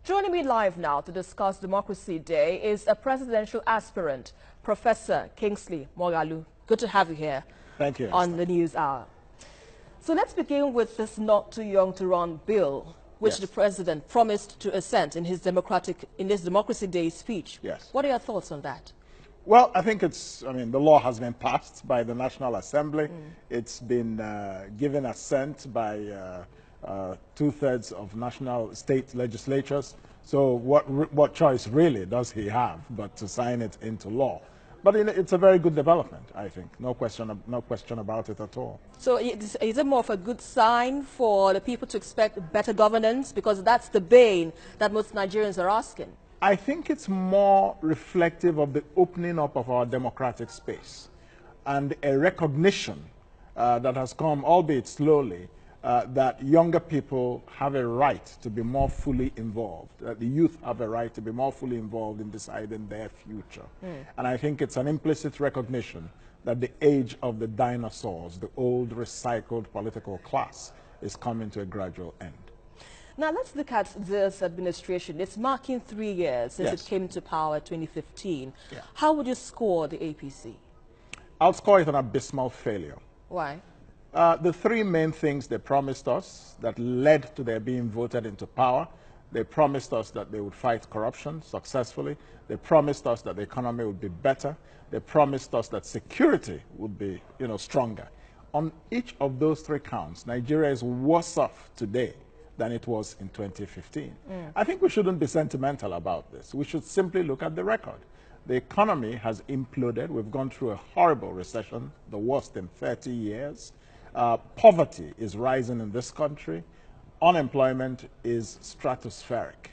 Joining me live now to discuss Democracy Day is a presidential aspirant, Professor Kingsley Moghalu. Good to have you here. Thank you. On the News Hour. So let's begin with this not too young to run bill, which Yes. the president promised to assent in his Democracy Day speech. Yes. What are your thoughts on that? Well, I think the law has been passed by the National Assembly. It's been given assent by two-thirds of national state legislatures. So what choice really does he have but to sign it into law? But it's a very good development, I think. No question about it at all. So is it more of a good sign for the people to expect better governance? Because that's the bane that most Nigerians are asking. I think it's more reflective of the opening up of our democratic space and a recognition that has come, albeit slowly, that younger people have a right to be more fully involved, that the youth have a right to be more fully involved in deciding their future. And I think it's an implicit recognition that the age of the dinosaurs, the old recycled political class, is coming to a gradual end. Now let's look at this administration. It's marking 3 years since Yes. it came to power in 2015. Yeah. How would you score the APC? I'll score it an abysmal failure. Why? The three main things they promised us that led to their being voted into power: they promised us that they would fight corruption successfully. They promised us that the economy would be better. They promised us that security would be, stronger. On each of those three counts, Nigeria is worse off today than it was in 2015. I think we shouldn't be sentimental about this. We should simply look at the record. The economy has imploded. We've gone through a horrible recession, the worst in 30 years. Poverty is rising in this country. Unemployment is stratospheric.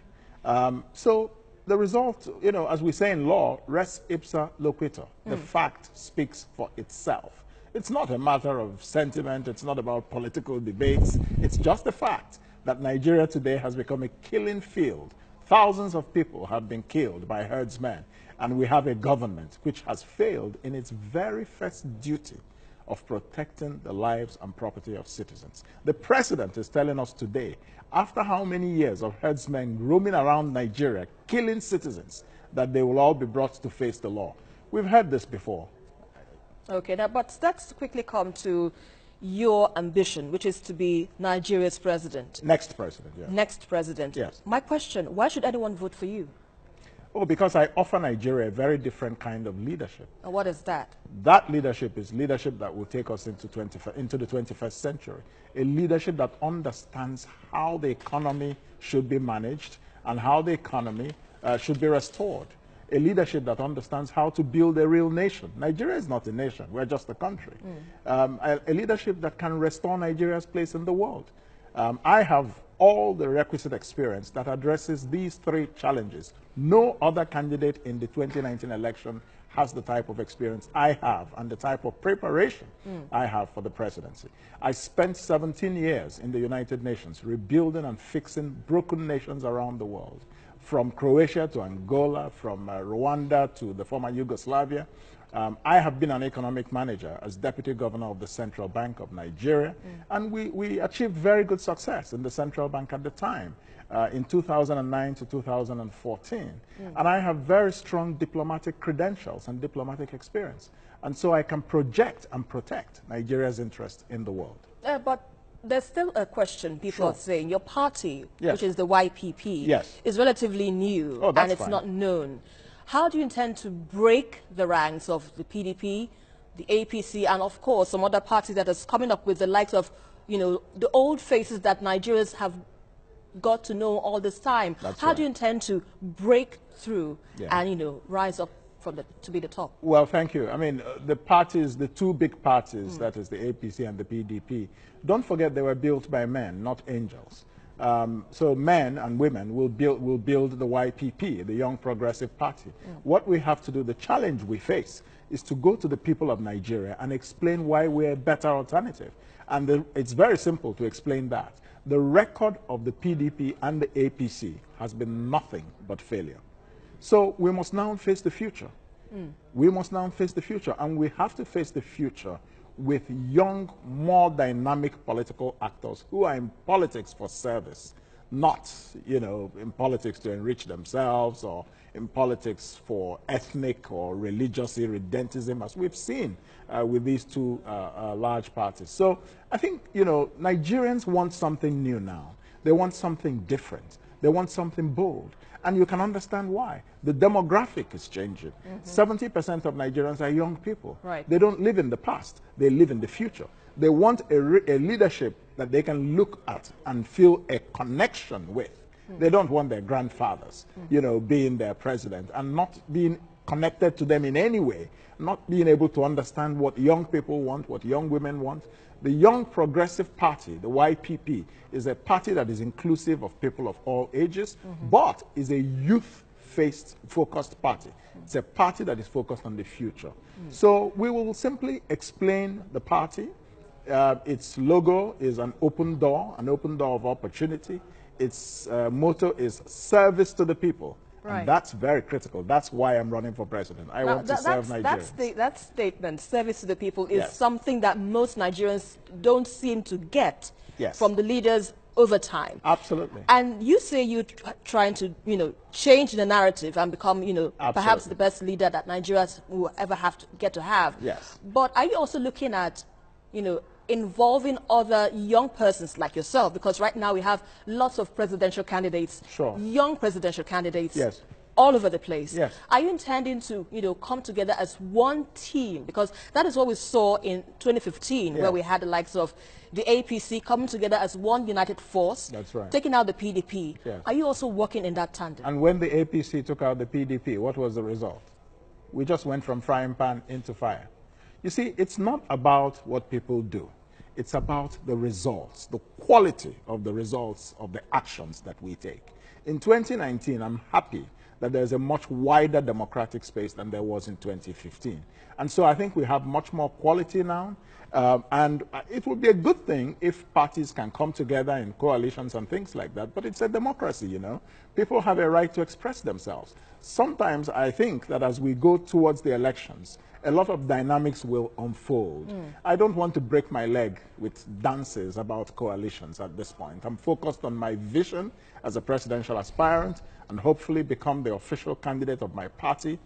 So the result, as we say in law, res ipsa loquitur. The fact speaks for itself. It's not a matter of sentiment. It's not about political debates. It's just a fact that Nigeria today has become a killing field. Thousands of people have been killed by herdsmen, and we have a government which has failed in its very first duty of protecting the lives and property of citizens. The president is telling us today, after how many years of herdsmen roaming around Nigeria, killing citizens, that they will all be brought to face the law. We've heard this before. Okay, now, but let's quickly come to your ambition, which is to be Nigeria's president. Next president, yes. Next president. Yes. My question, why should anyone vote for you? Oh, because I offer Nigeria a very different kind of leadership. And what is that? That leadership is leadership that will take us into the 21st century. A leadership that understands how the economy should be managed and how the economy should be restored. A leadership that understands how to build a real nation. Nigeria is not a nation, we're just a country. A leadership that can restore Nigeria's place in the world. I have all the requisite experience that addresses these three challenges. No other candidate in the 2019 election has the type of experience I have and the type of preparation I have for the presidency. I spent 17 years in the United Nations rebuilding and fixing broken nations around the world, from Croatia to Angola, from Rwanda to the former Yugoslavia. I have been an economic manager as deputy governor of the Central Bank of Nigeria, and we achieved very good success in the central bank at the time, in 2009 to 2014. And I have very strong diplomatic credentials and diplomatic experience. And so I can project and protect Nigeria's interest in the world. But there's still a question people are saying. Your party, Yes. which is the YPP, Yes. is relatively new and it's fine. not known. How do you intend to break the ranks of the PDP, the APC, and of course some other parties that is coming up with the likes of, the old faces that Nigerians have got to know all this time? How do you intend to break through and, rise up to be the top? Well, thank you. I mean, the parties, the two big parties, that is the APC and the PDP, don't forget they were built by men, not angels. So men and women will build the YPP, the Young Progressive Party. What we have to do, the challenge we face, is to go to the people of Nigeria and explain why we're a better alternative. And it's very simple to explain that. The record of the PDP and the APC has been nothing but failure. So we must now face the future. We must now face the future, and we have to face the future with young, more dynamic political actors who are in politics for service, not, you know, in politics to enrich themselves or in politics for ethnic or religious irredentism, as we've seen with these two large parties. So I think, you know, Nigerians want something new now. They want something different. They want something bold. And you can understand why. The demographic is changing. 70% of Nigerians are young people. Right. They don't live in the past. They live in the future. They want a leadership that they can look at and feel a connection with. They don't want their grandfathers, you know, being their president and not being connected to them in any way, not being able to understand what young people want, what young women want. The Young Progressive Party, the YPP, is a party that is inclusive of people of all ages, but is a youth-focused party. It's a party that is focused on the future. So we will simply explain the party. Its logo is an open door of opportunity. Its motto is service to the people. Right. And that's very critical. That's why I'm running for president. I want to serve Nigerians. That statement, service to the people, is Yes. something that most Nigerians don't seem to get Yes. from the leaders over time. Absolutely. And you say you're trying to, you know, change the narrative and become, you know, perhaps Absolutely. the best leader that Nigerians will ever get to have. Yes. But are you also looking at, you know, involving other young persons like yourself? Because right now we have lots of presidential candidates, Sure. young presidential candidates, Yes. all over the place. Yes. Are you intending to, you know, come together as one team? Because that is what we saw in 2015, Yeah. where we had the likes of the APC coming together as one united force, That's right. taking out the PDP. Yes. Are you also working in that tandem? And when the APC took out the PDP, what was the result? We just went from frying pan into fire. You see, it's not about what people do. It's about the results, the quality of the results of the actions that we take. In 2019, I'm happy that there's a much wider democratic space than there was in 2015. And so I think we have much more quality now. And it would be a good thing if parties can come together in coalitions and things like that. But it's a democracy, you know. People have a right to express themselves. Sometimes I think that as we go towards the elections, a lot of dynamics will unfold. I don't want to break my leg with dances about coalitions at this point. I'm focused on my vision as a presidential aspirant and hopefully become the official candidate of my party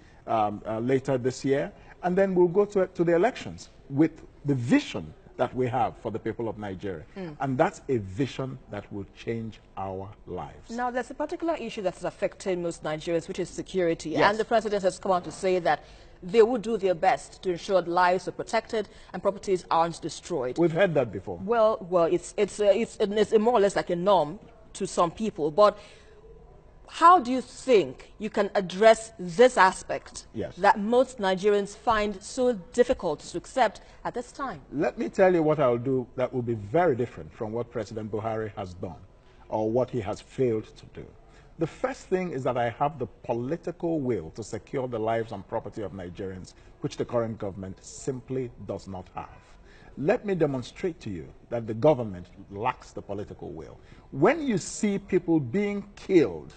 later this year. And then we'll go to the elections with the vision that we have for the people of Nigeria. And that's a vision that will change our lives. Now, there's a particular issue that is affecting most Nigerians, which is security. Yes. And the president has come out to say that they will do their best to ensure lives are protected and properties aren't destroyed. We've heard that before. Well, it's more or less like a norm to some people. But how do you think you can address this aspect Yes. that most Nigerians find so difficult to accept at this time? Let me tell you what I'll do that will be very different from what President Buhari has done or what he has failed to do. The first thing is that I have the political will to secure the lives and property of Nigerians, which the current government simply does not have. Let me demonstrate to you that the government lacks the political will. When you see people being killed,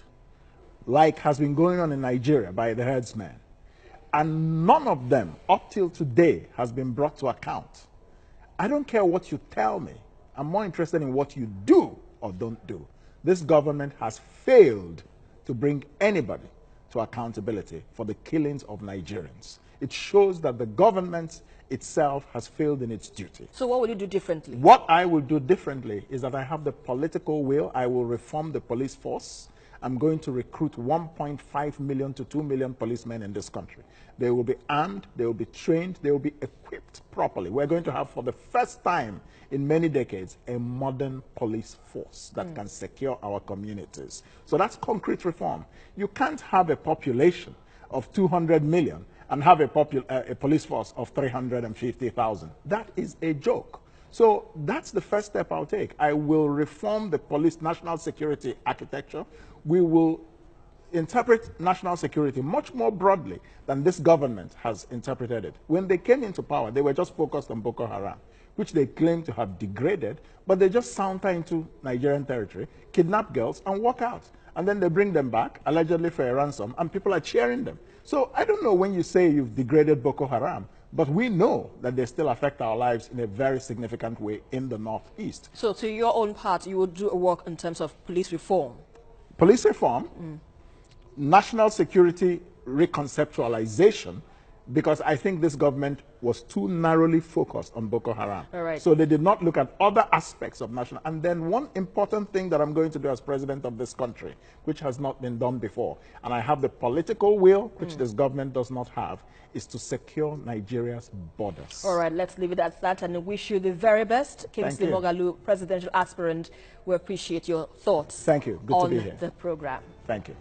like has been going on in Nigeria by the herdsmen, and none of them, up till today, has been brought to account, I don't care what you tell me. I'm more interested in what you do or don't do. This government has failed to bring anybody to accountability for the killings of Nigerians. It shows that the government itself has failed in its duty. So what will you do differently? What I will do differently is that I have the political will. I will reform the police force. I'm going to recruit 1.5 million to 2 million policemen in this country. They will be armed, they will be trained, they will be equipped properly. We're going to have, for the first time in many decades, a modern police force that can secure our communities. So that's concrete reform. You can't have a population of 200 million and have a police force of 350,000. That is a joke. So that's the first step I'll take. I will reform the police national security architecture. We will interpret national security much more broadly than this government has interpreted it. When they came into power, they were just focused on Boko Haram, which they claim to have degraded, but they just saunter into Nigerian territory, kidnap girls, and walk out. And then they bring them back, allegedly for a ransom, and people are cheering them. So I don't know when you say you've degraded Boko Haram. But we know that they still affect our lives in a very significant way in the Northeast. So to your own part, you would do a work in terms of police reform? Police reform, national security reconceptualization, because I think this government was too narrowly focused on Boko Haram. All right. So they did not look at other aspects of national. And then one important thing that I'm going to do as president of this country, which has not been done before, and I have the political will, which this government does not have, is to secure Nigeria's borders. All right, let's leave it at that and wish you the very best. Kingsley Moghalu, presidential aspirant, we appreciate your thoughts. Thank you. Good to be here. On the program. Thank you.